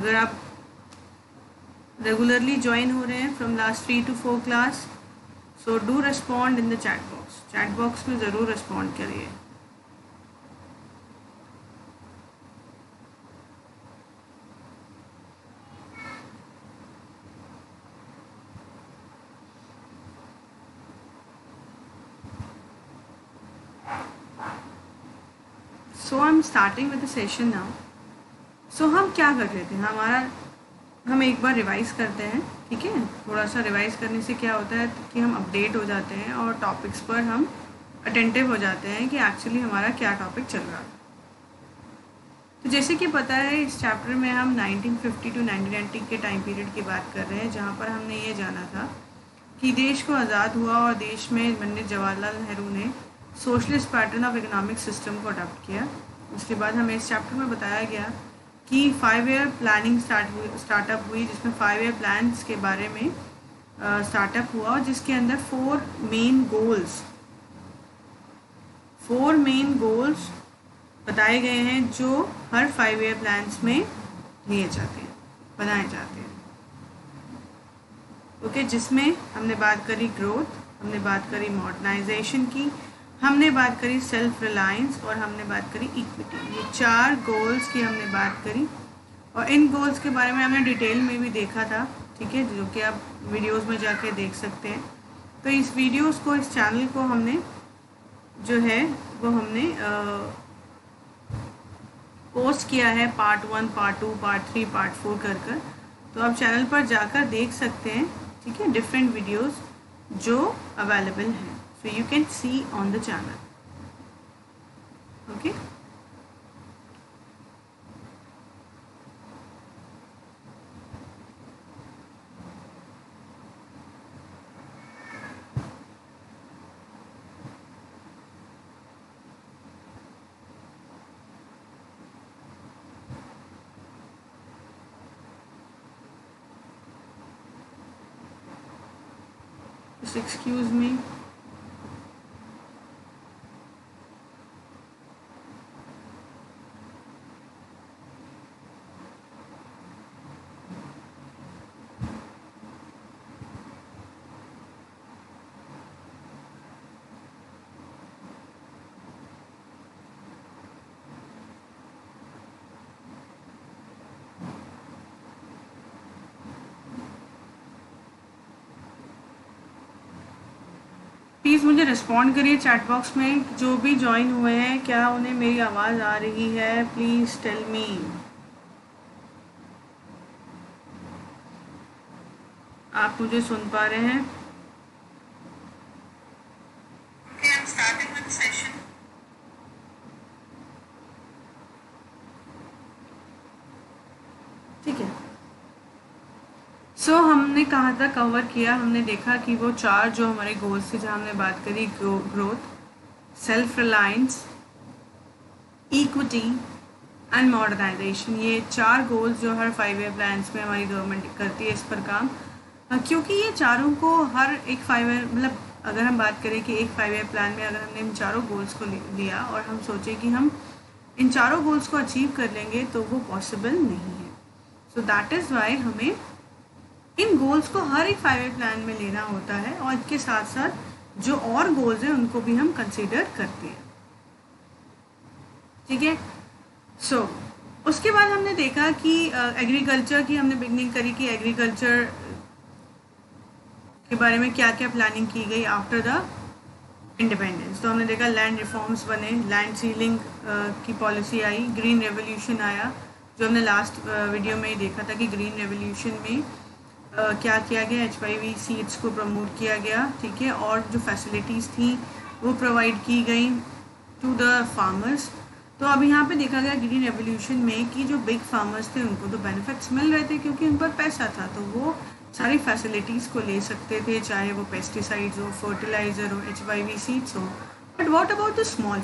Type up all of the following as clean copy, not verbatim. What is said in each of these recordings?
अगर आप regularly join हो रहे हैं from last 3 to 4 class, so do respond in the chat box में ज़रूर रिस्पॉन्ड करिए। So I am starting with the session now. सो हम क्या कर रहे थे, हम एक बार रिवाइज़ करते हैं, ठीक है। थोड़ा सा रिवाइज़ करने से क्या होता है कि हम अपडेट हो जाते हैं और टॉपिक्स पर हम अटेंटिव हो जाते हैं कि एक्चुअली हमारा क्या टॉपिक चल रहा है। तो जैसे कि पता है, इस चैप्टर में हम 1950 to 1990 के टाइम पीरियड की बात कर रहे हैं, जहाँ पर हमने ये जाना था कि देश को आज़ाद हुआ और देश में पंडित जवाहरलाल नेहरू ने socialist pattern of economic system को अडॉप्ट किया। उसके बाद हमें इस चैप्टर में बताया गया कि 5 ईयर प्लानिंग स्टार्टअप हुई, जिसमें 5 ईयर प्लान्स के बारे में स्टार्टअप हुआ, जिसके अंदर 4 मेन गोल्स बताए गए हैं जो हर 5 ईयर प्लान्स में लिए जाते हैं, बनाए जाते हैं। ओके, जिसमें हमने बात करी ग्रोथ, हमने बात करी मॉडर्नाइजेशन की, हमने बात करी सेल्फ रिलायंस और हमने बात करी इक्विटी। ये 4 गोल्स की हमने बात करी और इन गोल्स के बारे में हमने डिटेल में भी देखा था, ठीक है, जो कि आप वीडियोस में जाके देख सकते हैं। तो इस वीडियोस को, इस चैनल को हमने जो है वो हमने पोस्ट किया है पार्ट 1, पार्ट 2, पार्ट 3, पार्ट 4 कर। तो आप चैनल पर जाकर देख सकते हैं, ठीक है, डिफरेंट वीडियोस जो अवेलेबल हैं, so you can see on the channel. Okay. Just excuse me. Please मुझे रिस्पॉन्ड करिए चैट बॉक्स में, जो भी ज्वाइन हुए हैं, क्या उन्हें मेरी आवाज़ आ रही है? Please tell me. आप मुझे सुन पा रहे हैं? ठीक है। सो हमने कहाँ तक कवर किया, हमने देखा कि वो 4 जो हमारे गोल्स थे, जहाँ हमने बात करी growth, self reliance, equity and modernisation. ये 4 गोल्स जो हर 5 ईयर प्लान्स में हमारी गवर्नमेंट करती है इस पर काम, क्योंकि ये चारों को हर एक 5 ईयर, मतलब अगर हम बात करें कि एक 5 ईयर प्लान में अगर हमने इन चारों गोल्स को लिया और हम सोचें कि हम इन चारों गोल्स को अचीव कर लेंगे, तो वो पॉसिबल नहीं है। सो दैट इज़ वाई हमें इन गोल्स को हर एक 5 ईयर प्लान में लेना होता है और इसके साथ साथ जो और गोल्स हैं उनको भी हम कंसीडर करते हैं, ठीक है। सो उसके बाद हमने देखा कि एग्रीकल्चर की हमने बिगनिंग करी कि एग्रीकल्चर के बारे में क्या क्या प्लानिंग की गई आफ्टर द इंडिपेंडेंस। तो हमने देखा लैंड रिफॉर्म्स बने, लैंड सीलिंग की पॉलिसी आई, ग्रीन रेवोल्यूशन आया, जो हमने लास्ट वीडियो में ही देखा था कि ग्रीन रेवोल्यूशन में क्या किया गया, HIV सीड्स को प्रमोट किया गया, ठीक है, और जो फैसिलिटीज़ थी वो प्रोवाइड की गई टू द फार्मर्स। तो अब यहाँ पे देखा गया ग्रीन रेवोल्यूशन में कि जो बिग फार्मर्स थे उनको तो बेनिफिट्स मिल रहे थे क्योंकि उन पर पैसा था, तो वो सारी फैसिलिटीज़ को ले सकते थे, चाहे वो पेस्टिसाइड्स हो, फर्टिलाइज़र हो, HIV सीड्स हो। But what about the small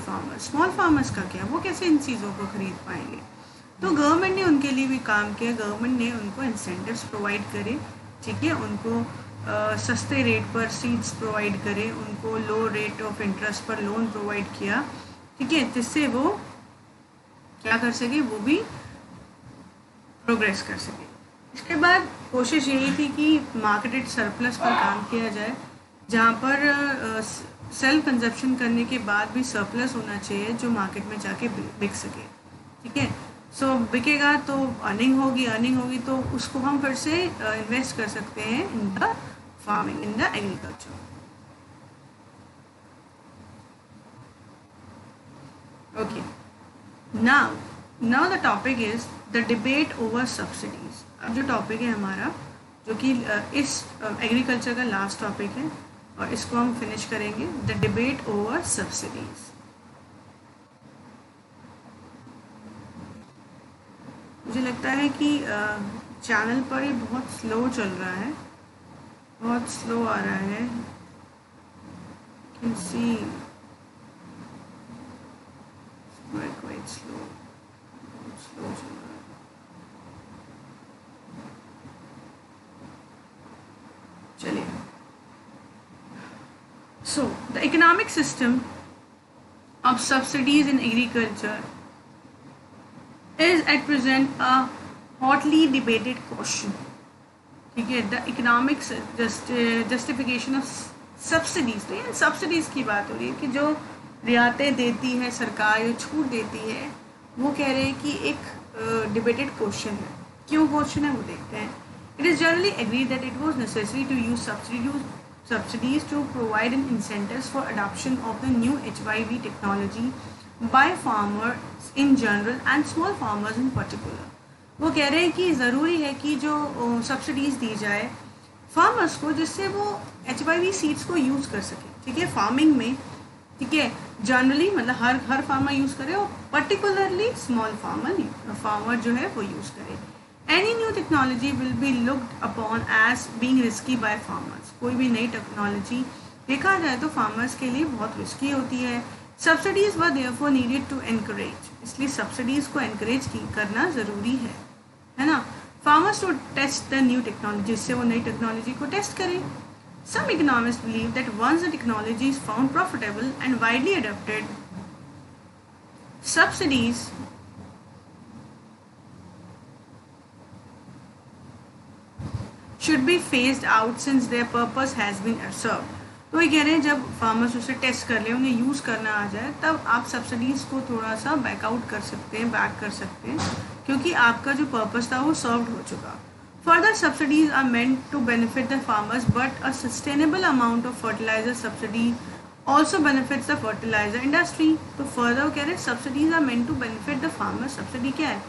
farmers का क्या, वो कैसे इन चीज़ों को खरीद पाएंगे? तो गवर्नमेंट ने उनके लिए भी काम किया, गवर्नमेंट ने उनको इंसेंटिव्स प्रोवाइड करे, ठीक है, उनको सस्ते रेट पर सीड्स प्रोवाइड करे, उनको लो रेट ऑफ इंटरेस्ट पर लोन प्रोवाइड किया, ठीक है, जिससे वो क्या कर सके, वो भी प्रोग्रेस कर सके। इसके बाद कोशिश यही थी कि मार्केटेड सरप्लस पर काम किया जाए, जहाँ पर सेल्फ कंजप्शन करने के बाद भी सरप्लस होना चाहिए जो मार्केट में जाके बिक सके। ठीक है, सो बिकेगा तो अर्निंग होगी तो उसको हम फिर से इन्वेस्ट कर सकते हैं in the farming, in the agriculture. Okay, now the topic is the debate over subsidies. अब जो टॉपिक है हमारा, जो कि इस एग्रीकल्चर का लास्ट टॉपिक है, और इसको हम फिनिश करेंगे, द डिबेट ओवर सब्सिडीज। मुझे लगता है कि चैनल पर ये बहुत स्लो चल रहा है, बहुत स्लो आ रहा है। कैन सी क्वाइट स्लो चल रहा है। चलिए, so the economic system of subsidies in agriculture is at present a hotly debated question. ठीक है, the economic justification of subsidies. तो ये सब्सिडीज़ की बात हो रही है कि जो रियायतें देती है सरकार, जो छूट देती है, वो कह रहे हैं कि एक डिबेटेड क्वेश्चन है। क्यों क्वेश्चन है वो देखते हैं। It is generally agreed that it was necessary to use subsidies to provide an incentives for adoption of the new HYV technology by farmers in general and small farmers in particular. वो कह रहे हैं कि ज़रूरी है कि जो subsidies दी जाए फार्मर्स को, जिससे वो HYV सीड्स को यूज़ कर सके। ठीक है, फार्मिंग में, ठीक है, जनरली मतलब हर फार्मर यूज़ करे, और पर्टिकुलरली स्मॉल फार्मर जो है वो यूज़ करे। Any new technology will be looked upon as being risky by farmers. कोई भी नई टेक्नोलॉजी देखा जाए तो फार्मर्स के लिए बहुत रिस्की होती है। Subsidies were therefore needed to encourage, इसलिए सब्सिडीज़ को encourage करना ज़रूरी है ना। Farmers to test the new technology, जिससे वो नई टेक्नोलॉजी को टेस्ट करें। Some economists believe that once the technology is found profitable and widely adopted, subsidies should be phased out since their purpose has been served. तो ये कह रहे हैं जब फार्मर्स उसे टेस्ट कर ले, उन्हें यूज़ करना आ जाए, तब आप सब्सिडीज़ को थोड़ा सा बैकआउट कर सकते हैं, बैक कर सकते हैं, क्योंकि आपका जो पर्पस था वो सर्व्ड हो चुका। Further subsidies are meant to benefit the farmers, but a sustainable amount of fertiliser subsidy also benefits the fertiliser industry. तो फर्दर कह रहे हैं subsidies are meant to benefit the farmers. Subsidy क्या है?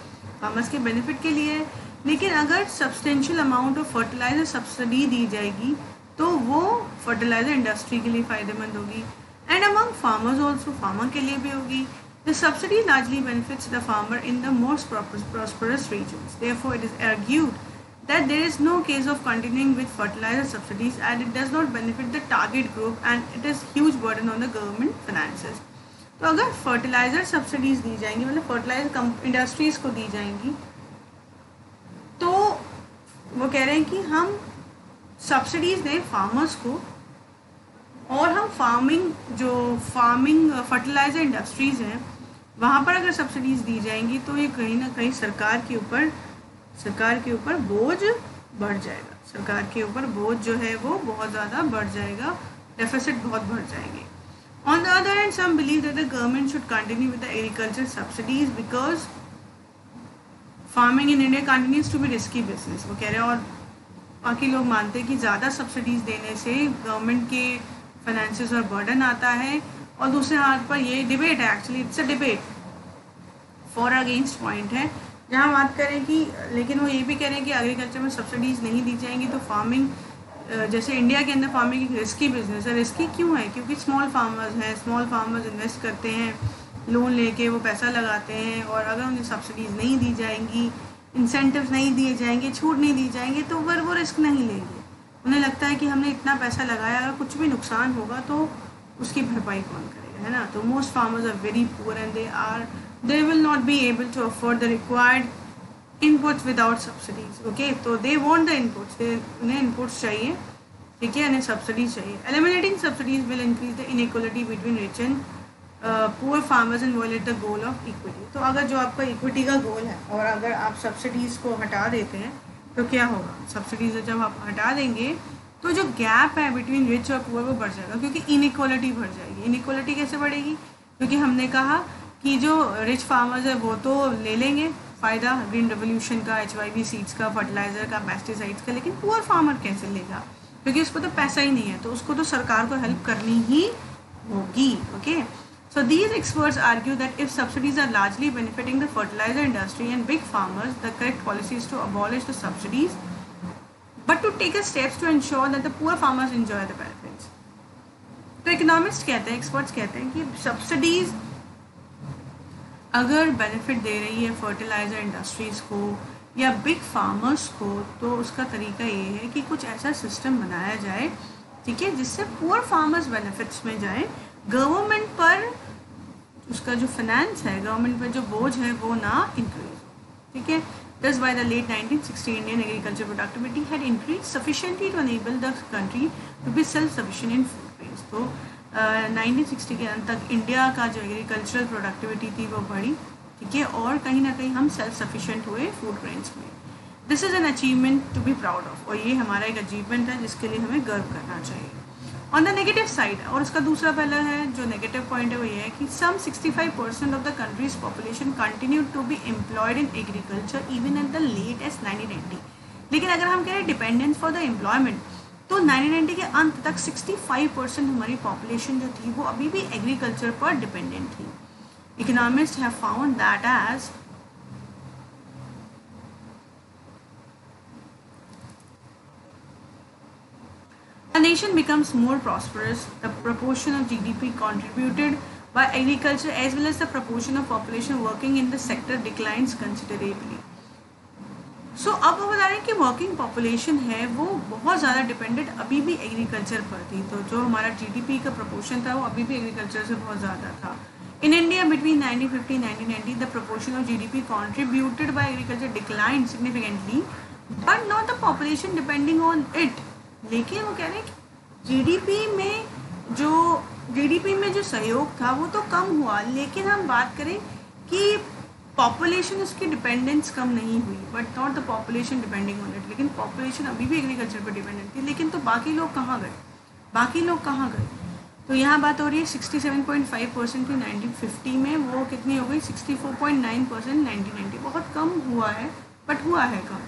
फार्मर्स के benefit के लिए है, लेकिन अगर substantial amount of fertiliser subsidy दी जाएगी तो वो फर्टिलाइजर इंडस्ट्री के लिए फ़ायदेमंद होगी, and among farmers also, farmer के लिए भी होगी। The subsidy largely benefits the farmer in the most prosperous regions. Therefore, it is argued that there is no case of continuing with fertilizer subsidies, and it does not benefit the target group and it is huge burden on the government finances. तो अगर fertiliser subsidies दी जाएंगी, मतलब fertiliser industries को दी जाएंगी, तो वो कह रहे हैं कि हम सब्सिडीज़ दें फार्मर्स को, और हम फार्मिंग फर्टिलाइज़र इंडस्ट्रीज़ हैं वहाँ पर अगर सब्सिडीज़ दी जाएंगी तो ये कहीं ना कहीं सरकार के ऊपर बोझ बढ़ जाएगा। सरकार के ऊपर बोझ जो है वो बहुत ज़्यादा बढ़ जाएगा, डेफिसिट बहुत बढ़ जाएंगे। On the other hand, some believe that the government should continue with the agriculture subsidies because farming in India continues to be risky business. वो कह रहे हैं, और बाकी लोग मानते हैं कि ज़्यादा सब्सिडीज़ देने से गवर्नमेंट के फाइनेंसेस और बर्डन आता है, और दूसरे हाथ पर ये डिबेट है, actually it's a debate, for against point है, जहाँ बात करें कि, लेकिन वो ये भी कह रहे हैं कि एग्रीकल्चर में सब्सिडीज़ नहीं दी जाएंगी तो फार्मिंग, जैसे इंडिया के अंदर फार्मिंग एक रिस्की बिजनेस है। रिस्की क्यों है? क्योंकि स्मॉल फार्मर्स हैं, स्मॉल फार्मर्स इन्वेस्ट करते हैं, लोन लेके वो पैसा लगाते हैं, और अगर उन्हें सब्सिडीज़ नहीं दी जाएंगी, इंसेंटिव्स नहीं दिए जाएंगे, छूट नहीं दी जाएंगे, तो फिर वो रिस्क नहीं लेंगे। उन्हें लगता है कि हमने इतना पैसा लगाया, अगर कुछ भी नुकसान होगा तो उसकी भरपाई कौन करेगा, है ना। तो most farmers are very poor and they will not be able to afford the required inputs without subsidies. Okay, तो they want the inputs, उन्हें inputs चाहिए, ठीक है, उन्हें subsidies चाहिए. Eliminating subsidies will increase the inequality between rich and poor farmers and violate the goal of equity. तो अगर जो आपका इक्विटी का गोल है और अगर आप सब्सिडीज़ को हटा देते हैं तो क्या होगा, सब्सिडीज जब आप हटा देंगे तो जो गैप है बिटवीन रिच और पुअर वो बढ़ जाएगा, क्योंकि इनइक्वालिटी बढ़ जाएगी। इनइक्वालिटी कैसे बढ़ेगी, क्योंकि हमने कहा कि जो रिच फार्मर्स है वो तो ले लेंगे फ़ायदा ग्रीन रेवोल्यूशन का, HYV सीड्स का, फर्टिलाइज़र का, पेस्टिसाइड्स का, लेकिन पुअर फार्मर कैसे लेगा, क्योंकि उसको तो पैसा ही नहीं है, तो उसको तो सरकार को हेल्प करनी ही होगी। Okay, so these experts argue that if subsidies are largely benefiting the fertilizer industry and big farmers, the correct policy is to abolish the subsidies but to take steps to ensure that the poor farmers enjoy the benefits. तो economist कहते हैं, experts कहते हैं कि subsidies अगर benefit दे रही है fertiliser industries को या बिग फार्मर्स को, तो उसका तरीका ये है कि कुछ ऐसा सिस्टम बनाया जाए, ठीक है, जिससे पुअर फार्मर्स बेनिफिट्स में जाए, गवर्नमेंट पर उसका जो फाइनेंस है, गवर्नमेंट पर जो बोझ है वो ना इंक्रीज हो, ठीक है। Thus, by the late 1960, Indian agriculture productivity had increased sufficiently to enable the country to be self-sufficient in food grains. तो 1960 के अंत तक इंडिया का जो एग्रीकल्चरल प्रोडक्टिविटी थी वो बढ़ी, ठीक है, और कहीं ना कहीं हम सेल्फ सफिशिएंट हुए फूड ग्रेन्स में। This is an achievement to be proud of, और ये हमारा एक अचीवमेंट है जिसके लिए हमें गर्व करना चाहिए। ऑन द नेगेटिव साइड, और उसका दूसरा पहला है जो नेगेटिव पॉइंट है वो ये है कि some 65% of the country's population continue to be employed in agriculture even at the late as 1990। लेकिन अगर हम कह रहे हैं डिपेंडेंस फॉर द एम्प्लॉयमेंट, तो 1990 के अंत तक 65% हमारी पॉपुलेशन जो थी वो अभी भी एग्रीकल्चर पर डिपेंडेंट थी। Economist have found that as a nation becomes more prosperous, the proportion of GDP contributed by agriculture as well as the proportion of population working in the sector declines considerably. So अब हम बता रहे हैं कि working population है वो बहुत ज़्यादा डिपेंडेंट अभी भी एग्रीकल्चर पर थी, तो जो हमारा GDP का प्रपोर्शन था वो अभी भी एग्रीकल्चर से बहुत ज़्यादा था। In India between 1950 1990 the proportion of GDP contributed by agriculture declined significantly, but not the population depending on it. लेकिन वो कह रहे हैं कि जीडीपी में जो सहयोग था वो तो कम हुआ, लेकिन हम बात करें कि पॉपुलेशन उसकी डिपेंडेंस कम नहीं हुई, but not the population depending on it. लेकिन पॉपुलेशन अभी भी एग्रीकल्चर पर डिपेंडेंट थी, लेकिन तो बाकी लोग कहाँ गए, तो यहाँ बात हो रही है 67.5% थी 1950 में, वो कितनी हो गई 64.9% 1990। बहुत कम हुआ है, बट हुआ है कम।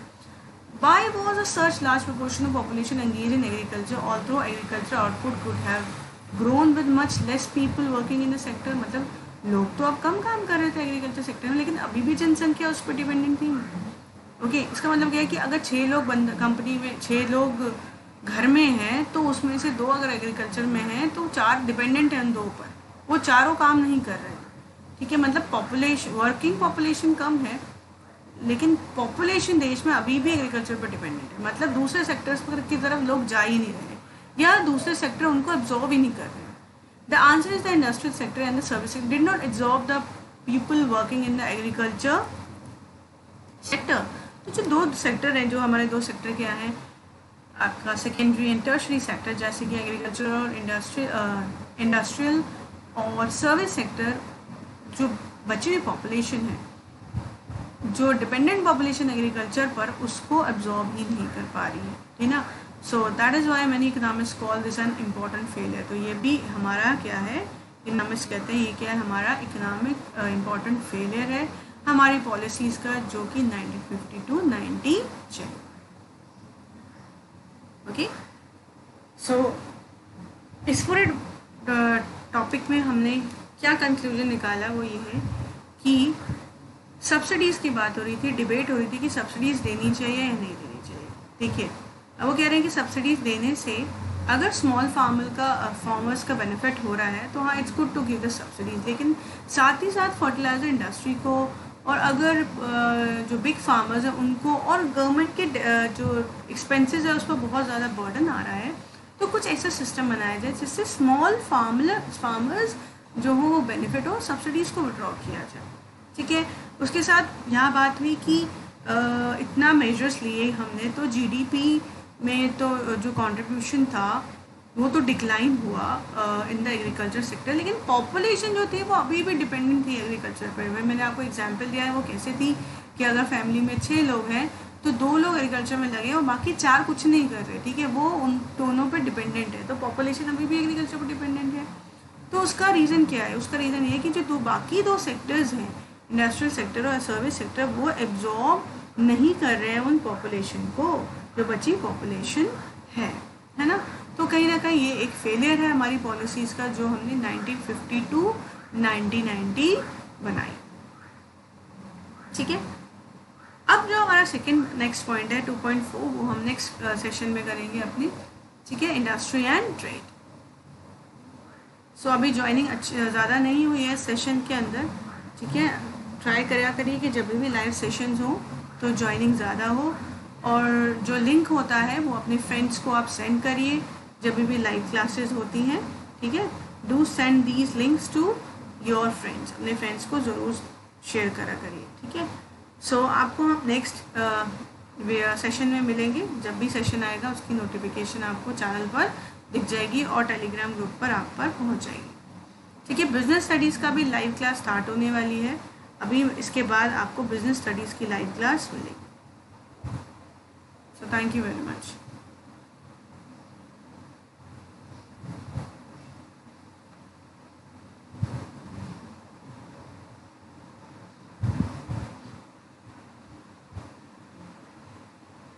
Why was a such large proportion of population engaged in agriculture, although agriculture output could have grown with much less people working in the sector? मतलब लोग तो अब कम काम कर रहे थे एग्रीकल्चर सेक्टर में, लेकिन अभी भी जनसंख्या उस पर डिपेंडेंट थी। ओके, इसका मतलब क्या है कि अगर 6 लोग कंपनी में 6 लोग घर में हैं, तो उसमें से 2 अगर एग्रीकल्चर में हैं तो 4 डिपेंडेंट हैं उन 2 पर, वो चारों काम नहीं कर रहे, ठीक है। मतलब पॉपुलेशन, वर्किंग पॉपुलेशन कम है, लेकिन पॉपुलेशन देश में अभी भी एग्रीकल्चर पर डिपेंडेंट है। मतलब दूसरे सेक्टर्स की तरफ लोग जा ही नहीं रहे, या दूसरे सेक्टर उनको एब्जॉर्ब ही नहीं कर रहे। The answer is the industrial sector and the service sector did not absorb the people working in the agriculture sector. तो जो 2 सेक्टर हैं, जो हमारे 2 सेक्टर क्या हैं, आपका सेकेंडरी एंड टर्शरी सेक्टर, जैसे कि एग्रीकल्चर और इंडस्ट्रियल और सर्विस सेक्टर, जो बची हुई पॉपुलेशन है, जो डिपेंडेंट पॉपुलेशन एग्रीकल्चर पर, उसको एब्जॉर्ब ही नहीं कर पा रही है, ठीक ना। So that is why many economist call this an important failure. तो ये भी हमारा क्या है, इकोनॉमिस्ट कहते हैं ये क्या है, हमारा इकोनॉमिक इम्पॉर्टेंट फेलियर है हमारी पॉलिसीज़ का, जो कि 1950 to 90 चले। ओके, सो इस पूरे टॉपिक में हमने क्या कंक्लूजन निकाला, वो ये है कि सब्सिडीज़ की बात हो रही थी, डिबेट हो रही थी कि सब्सिडीज़ देनी चाहिए या नहीं देनी चाहिए। देखिए, अब वो कह रहे हैं कि सब्सिडीज़ देने से अगर स्मॉल फार्मर्स का बेनिफिट हो रहा है तो हाँ, it's good to give the subsidies, लेकिन साथ ही साथ फर्टिलाइज़र इंडस्ट्री को, और अगर जो बिग फार्मर्स हैं उनको, और गवर्नमेंट के जो एक्सपेंसेस है उस पर बहुत ज़्यादा बर्डन आ रहा है, तो कुछ ऐसा सिस्टम बनाया जाए जिससे स्मॉल फार्मर्स जो हो वो बेनिफिट हो, सब्सिडीज़ को विड्रॉ किया जाए, ठीक है। उसके साथ यहाँ बात हुई कि इतना मेजर्स लिए हमने, तो जीडीपी में तो जो कंट्रीब्यूशन था वो तो डिक्लाइन हुआ इन द एग्रीकल्चर सेक्टर, लेकिन पॉपुलेशन जो थी वो अभी भी डिपेंडेंट थी एग्रीकल्चर पर। मैंने आपको एग्जांपल दिया है वो कैसे थी कि अगर फैमिली में 6 लोग हैं तो 2 लोग एग्रीकल्चर में लगे और बाकी 4 कुछ नहीं कर रहे, ठीक है, वो उन दोनों पे डिपेंडेंट है। तो पॉपुलेशन अभी भी एग्रीकल्चर पर डिपेंडेंट है। तो उसका रीज़न क्या है? उसका रीज़न ये है कि जो बाकी 2 सेक्टर्स हैं, इंडस्ट्रियल सेक्टर और सर्विस सेक्टर, वो एब्जॉर्ब नहीं कर रहे हैं उन पॉपुलेशन को, जो बची पॉपुलेशन है ना। तो कहीं ना कहीं ये एक फेलियर है हमारी पॉलिसीज़ का जो हमने 1952 1990 बनाई, ठीक है। अब जो हमारा नेक्स्ट पॉइंट है 2.4, वो हम नेक्स्ट सेशन में करेंगे अपनी, ठीक है, इंडस्ट्री एंड ट्रेड। सो अभी ज्वाइनिंग ज़्यादा नहीं हुई है सेशन के अंदर, ठीक है। ट्राई करा करिए कि जब भी लाइव सेशंस हो तो ज्वाइनिंग ज़्यादा हो, और जो लिंक होता है वो अपने फ्रेंड्स को आप सेंड करिए जब भी लाइव क्लासेस होती हैं, ठीक है। Do send these links to your friends, अपने फ्रेंड्स को ज़रूर शेयर करा करिए, ठीक है। सो आपको हम नेक्स्ट सेशन में मिलेंगे। जब भी सेशन आएगा उसकी नोटिफिकेशन आपको चैनल पर दिख जाएगी और टेलीग्राम ग्रुप पर आप पर पहुंच जाएगी, ठीक है। बिजनेस स्टडीज़ का भी लाइव क्लास स्टार्ट होने वाली है अभी, इसके बाद आपको बिजनेस स्टडीज़ की लाइव क्लास मिलेगी। So thank you very much.